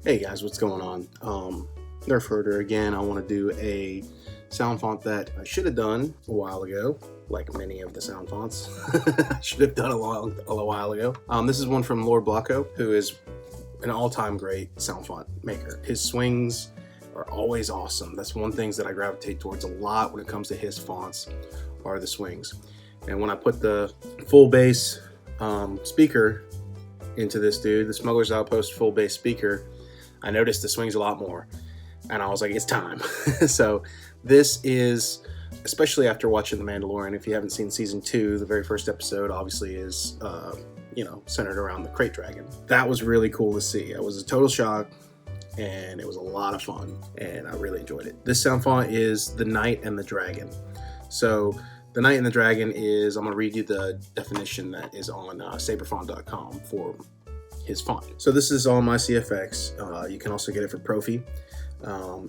Hey guys, what's going on? Nerf Herder again. I want to do a sound font that I should have done a while ago, like many of the sound fonts. I should have done a while ago. This is one from Lord Blako, who is an all-time great sound font maker. His swings are always awesome. That's one thing that I gravitate towards a lot when it comes to his fonts, are the swings. And when I put the full bass speaker into this dude, the Smuggler's Outpost full bass speaker, I noticed the swings a lot more, and I was like, it's time. So this is, especially after watching The Mandalorian, if you haven't seen season 2, the very first episode obviously is, centered around the Krayt dragon. That was really cool to see. It was a total shock, and it was a lot of fun, and I really enjoyed it. This sound font is The Knight and the Dragon. So The Knight and the Dragon is, I'm going to read you the definition that is on saberfont.com for his font. So this is on my CFX. You can also get it for Profi.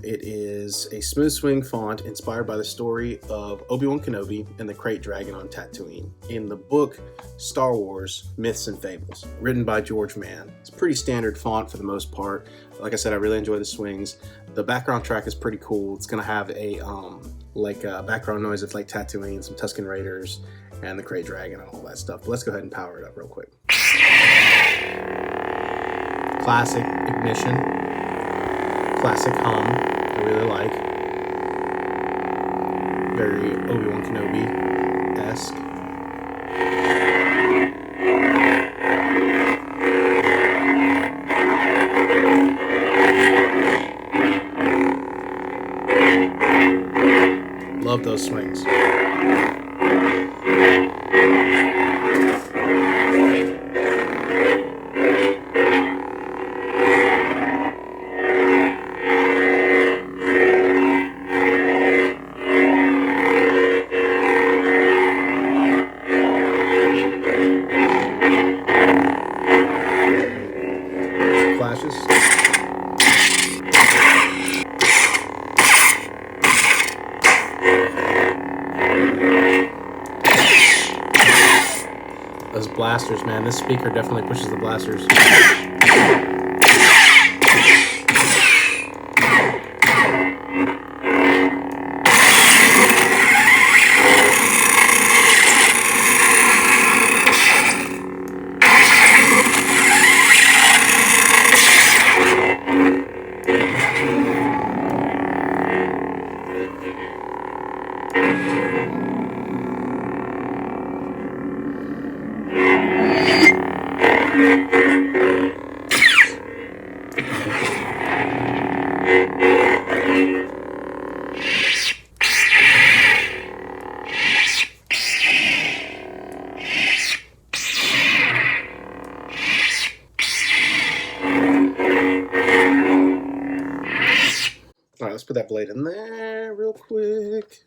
It is a smooth swing font inspired by the story of Obi-Wan Kenobi and the Krayt dragon on Tatooine in the book Star Wars Myths and Fables, written by George Mann. It's a pretty standard font for the most part. Like I said, I really enjoy the swings. The background track is pretty cool. It's gonna have a background noise of like Tatooine, some Tusken Raiders, and the Krayt dragon and all that stuff. But let's go ahead and power it up real quick. Classic ignition, classic hum, I really like. Very Obi-Wan Kenobi-esque. Love those swings. Flashes. Those blasters, man. This speaker definitely pushes the blasters. All right, let's put that blade in there real quick.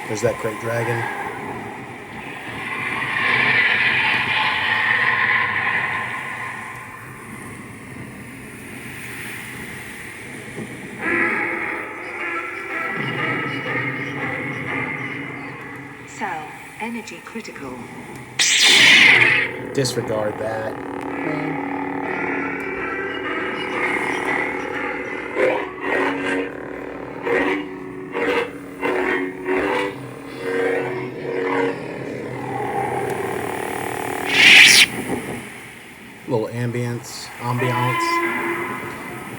There's that Krayt dragon. Cell energy critical. Disregard that. Little ambience,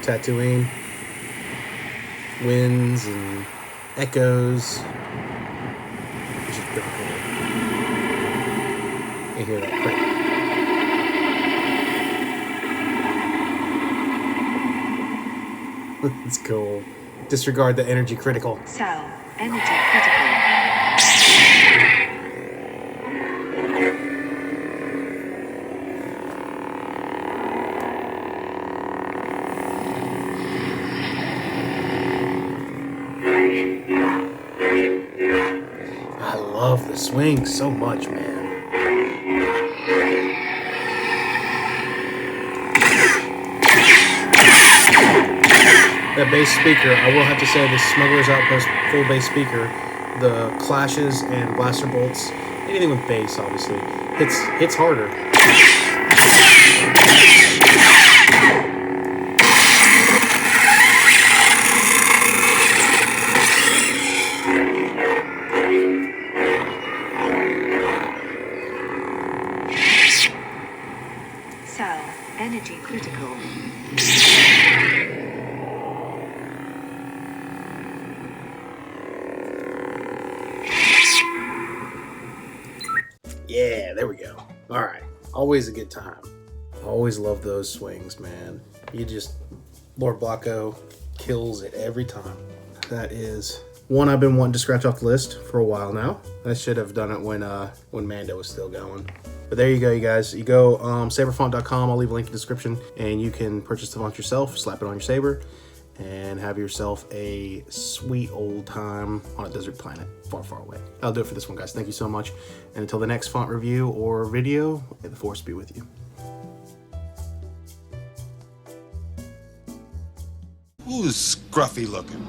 Tatooine, winds and echoes. Which is pretty cool. You hear that click. It's cool. Disregard the energy critical. Cell. Energy critical. I love the swing so much, man. That bass speaker, I will have to say, the Smuggler's Outpost full bass speaker, the clashes and blaster bolts, anything with bass, obviously, hits harder. Cell. Energy critical. Yeah, there we go. All right. Always a good time. Always love those swings, man. Lord Blako kills it every time. That is one I've been wanting to scratch off the list for a while now. I should have done it when Mando was still going. But there you go, you guys. You go saberfont.com. I'll leave a link in the description, and you can purchase the font yourself, slap it on your saber, and have yourself a sweet old time on a desert planet far, far away. That'll do it for this one, guys. Thank you so much. And until the next font review or video, may the Force be with you. Who's scruffy looking?